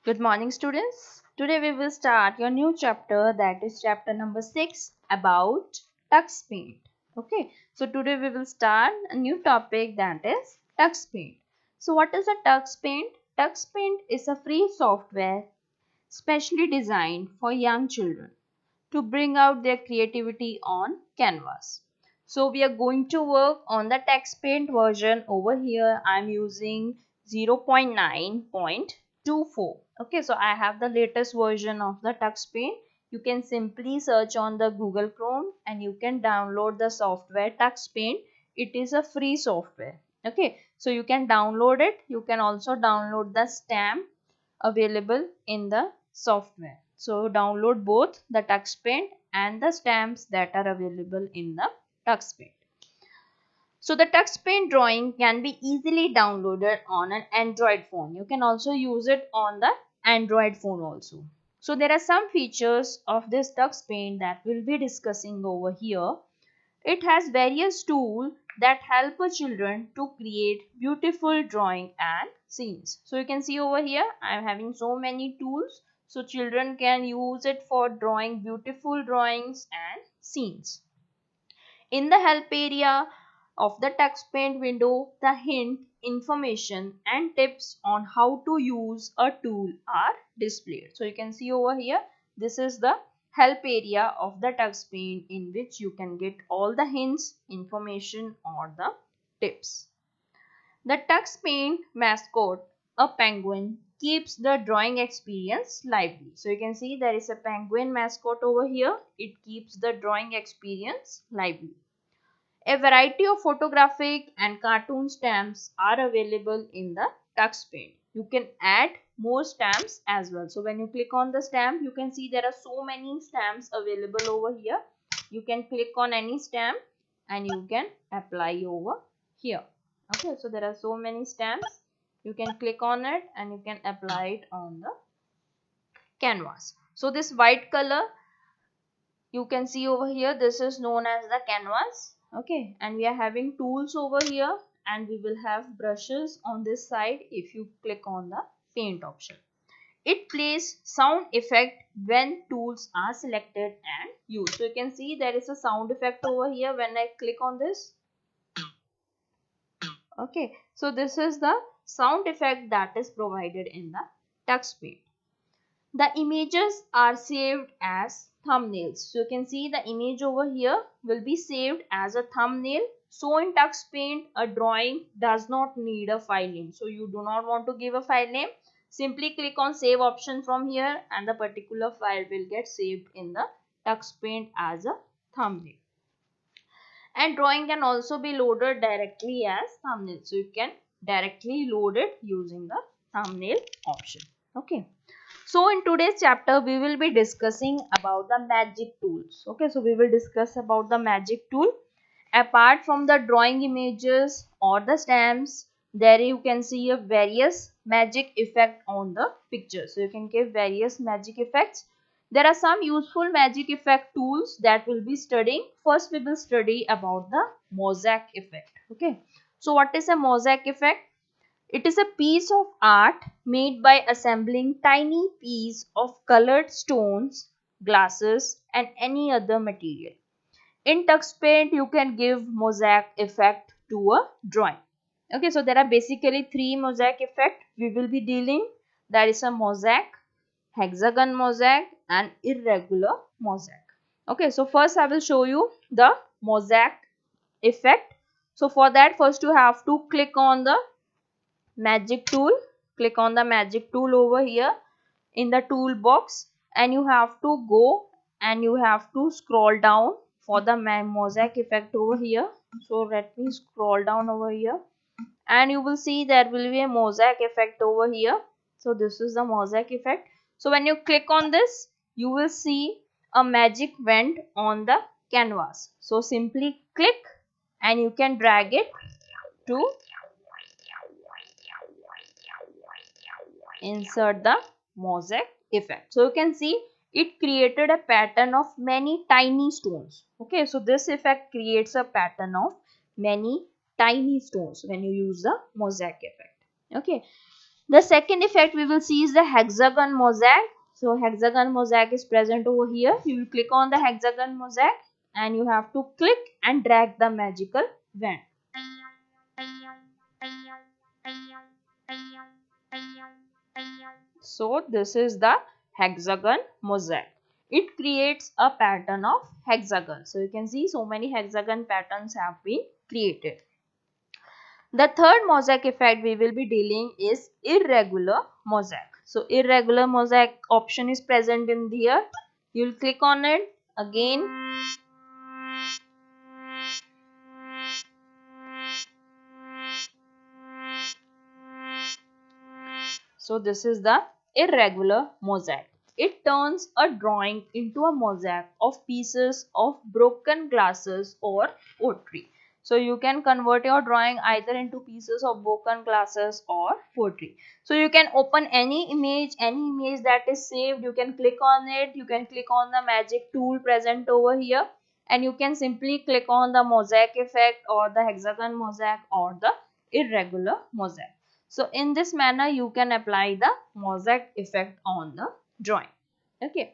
Good morning, students. Today we will start your new chapter, that is chapter number 6 about tux paint. Okay, so today we will start a new topic, that is tux paint. So what is a tux paint? Tux paint is a free software specially designed for young children to bring out their creativity on canvas. So we are going to work on the text paint version. Over here I am using 0.9.24. Okay, so I have the latest version of the tux paint. You can simply search on the Google Chrome and you can download the software tux paint. It is a free software. Okay, so you can download it. You can also download the stamp available in the software. So download both the tux paint and the stamps that are available in the tux paint. So the tux paint drawing can be easily downloaded on an Android phone. You can also use it on the Android phone also. So there are some features of this tux paint that we'll be discussing over here. It has various tools that help children to create beautiful drawing and scenes. So you can see over here I am having so many tools. So children can use it for drawing beautiful drawings and scenes. In the help area of the text paint window, the hint, information and tips on how to use a tool are displayed. So you can see over here, this is the help area of the text paint in which you can get all the hints, information or the tips. The text paint mascot, a penguin, keeps the drawing experience lively. So you can see there is a penguin mascot over here. It keeps the drawing experience lively. A variety of photographic and cartoon stamps are available in the tux paint. You can add more stamps as well. So when you click on the stamp, you can see there are so many stamps available over here. You can click on any stamp and you can apply over here. Okay, so there are so many stamps. You can click on it and you can apply it on the canvas. So this white color you can see over here, this is known as the canvas. Okay, and we are having tools over here and we will have brushes on this side if you click on the paint option. It plays sound effect when tools are selected and used. So you can see there is a sound effect over here when I click on this. Okay, so this is the sound effect that is provided in the tux paint. The images are saved as thumbnails. So you can see the image over here will be saved as a thumbnail. So in tux paint, a drawing does not need a file name. So you do not want to give a file name. Simply click on save option from here and the particular file will get saved in the tux paint as a thumbnail. And drawing can also be loaded directly as thumbnail. So you can directly load it using the thumbnail option. Okay. So in today's chapter, we will be discussing about the magic tools. Okay, so we will discuss about the magic tool. Apart from the drawing images or the stamps, there you can see a various magic effect on the picture. So you can give various magic effects. There are some useful magic effect tools that we'll be studying. First, we will study about the mosaic effect. Okay, so what is a mosaic effect? It is a piece of art made by assembling tiny pieces of colored stones, glasses and any other material. In tux paint, you can give mosaic effect to a drawing. Okay, so there are basically three mosaic effect we will be dealing. There is a mosaic, hexagon mosaic and irregular mosaic. Okay, so first I will show you the mosaic effect. So for that, first you have to click on the magic tool. Click on the magic tool over here in the toolbox and you have to go and you have to scroll down for the mosaic effect over here. So let me scroll down over here and you will see there will be a mosaic effect over here. So this is the mosaic effect. So when you click on this, you will see a magic wand on the canvas. So simply click and you can drag it to insert the mosaic effect. So you can see it created a pattern of many tiny stones. Okay, so this effect creates a pattern of many tiny stones when you use the mosaic effect. Okay, The second effect we will see is the hexagon mosaic. So hexagon mosaic is present over here. You will click on the hexagon mosaic and you have to click and drag the magical wand. So this is the hexagon mosaic. It creates a pattern of hexagon. So you can see so many hexagon patterns have been created. The third mosaic effect we will be dealing is irregular mosaic. So irregular mosaic option is present in here. You will click on it again. So this is the irregular mosaic. It turns a drawing into a mosaic of pieces of broken glasses or pottery. So you can convert your drawing either into pieces of broken glasses or pottery. So you can open any image that is saved. You can click on it. You can click on the magic tool present over here. And you can simply click on the mosaic effect or the hexagon mosaic or the irregular mosaic. So in this manner you can apply the mosaic effect on the drawing. Okay.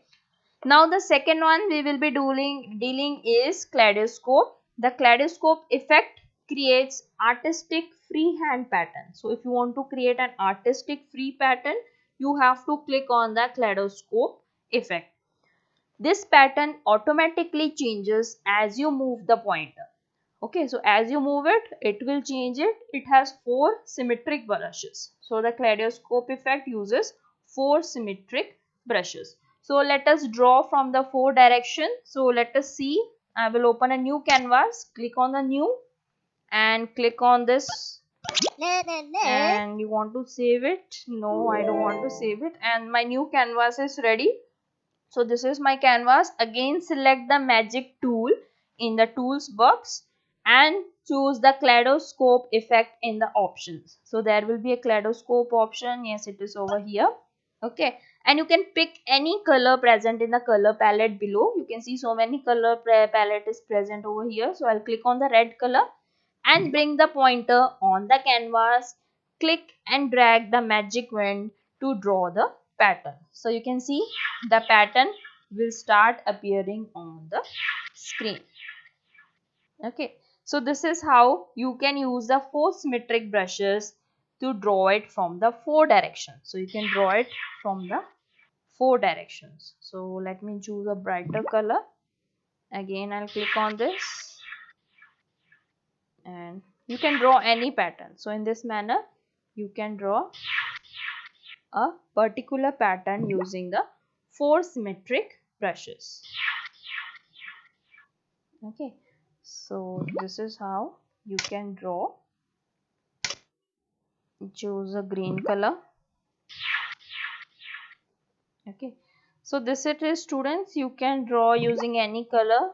Now the second one we will be dealing is kaleidoscope. The kaleidoscope effect creates artistic freehand pattern. So if you want to create an artistic free pattern, you have to click on the kaleidoscope effect. This pattern automatically changes as you move the pointer. Okay, so as you move it, it will change it. It has 4 symmetric brushes. So the kaleidoscope effect uses 4 symmetric brushes. So let us draw from the 4 directions. So let us see. I will open a new canvas. Click on the new and click on this. And you want to save it? No, I don't want to save it. And my new canvas is ready. So this is my canvas. Again select the magic tool in the tools box and choose the kaleidoscope effect in the options. So there will be a kaleidoscope option. Yes, it is over here. Okay, and you can pick any color present in the color palette below. You can see so many color palette is present over here. So I'll click on the red color and bring the pointer on the canvas. Click and drag the magic wand to draw the pattern. So you can see the pattern will start appearing on the screen. Okay, so this is how you can use the 4 symmetric brushes to draw it from the 4 directions. So you can draw it from the 4 directions. So let me choose a brighter color. Again I'll click on this and you can draw any pattern. So in this manner you can draw a particular pattern using the 4 symmetric brushes. Okay, so this is how you can draw. Choose a green color. Okay, so this it is, students. You can draw using any color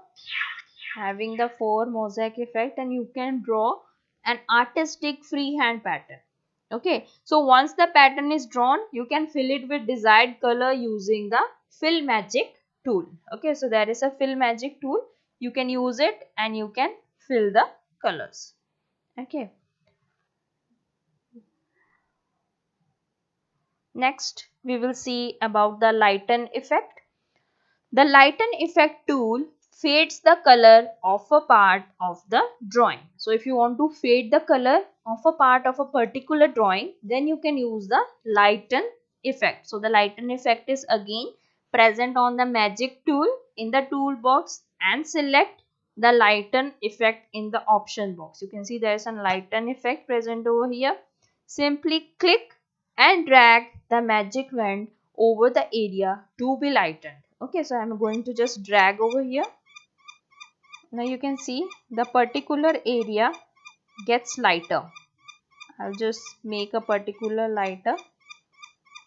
having the 4 mosaic effect, and you can draw an artistic freehand pattern. Okay, so once the pattern is drawn, you can fill it with desired color using the fill magic tool. Okay, so there is a fill magic tool. You can use it and you can fill the colors. Okay. Next, we will see about the lighten effect. The lighten effect tool fades the color of a part of the drawing. So if you want to fade the color of a part of a particular drawing, then you can use the lighten effect. So the lighten effect is again present on the magic tool in the toolbox and select the lighten effect in the option box. You can see there is a lighten effect present over here. Simply click and drag the magic wand over the area to be lightened. Okay, so I'm going to just drag over here. Now you can see the particular area gets lighter. I'll just make a particular lighter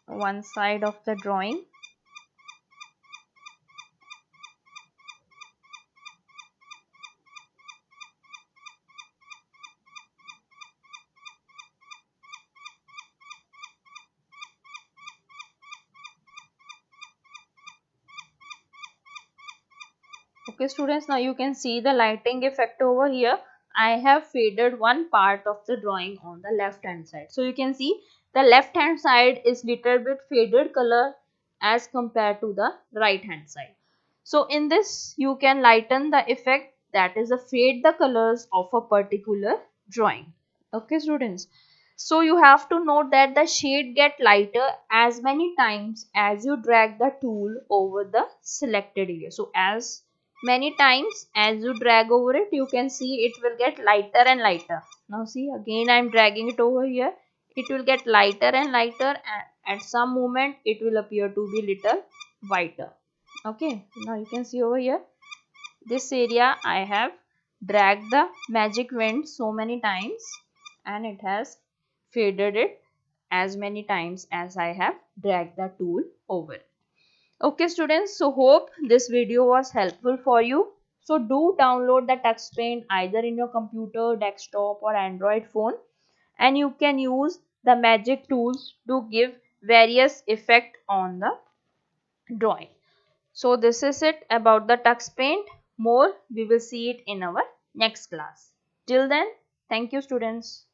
one side of the drawing. Okay students, now you can see the lighting effect over here. I have faded one part of the drawing on the left hand side. So you can see the left hand side is little bit faded color as compared to the right hand side. So in this you can lighten the effect, that is fade the colors of a particular drawing. Okay students. So you have to note that the shade get lighter as many times as you drag the tool over the selected area. So as many times as you drag over it, you can see it will get lighter and lighter. Now see, again I am dragging it over here. It will get lighter and lighter, and at some moment it will appear to be little whiter. Okay, now you can see over here, this area I have dragged the magic wand so many times and it has faded it as many times as I have dragged the tool over it. Okay students, so hope this video was helpful for you. So do download the TuxPaint either in your computer, desktop or Android phone, and you can use the magic tools to give various effect on the drawing. So this is it about the TuxPaint. More we will see it in our next class. Till then, thank you students.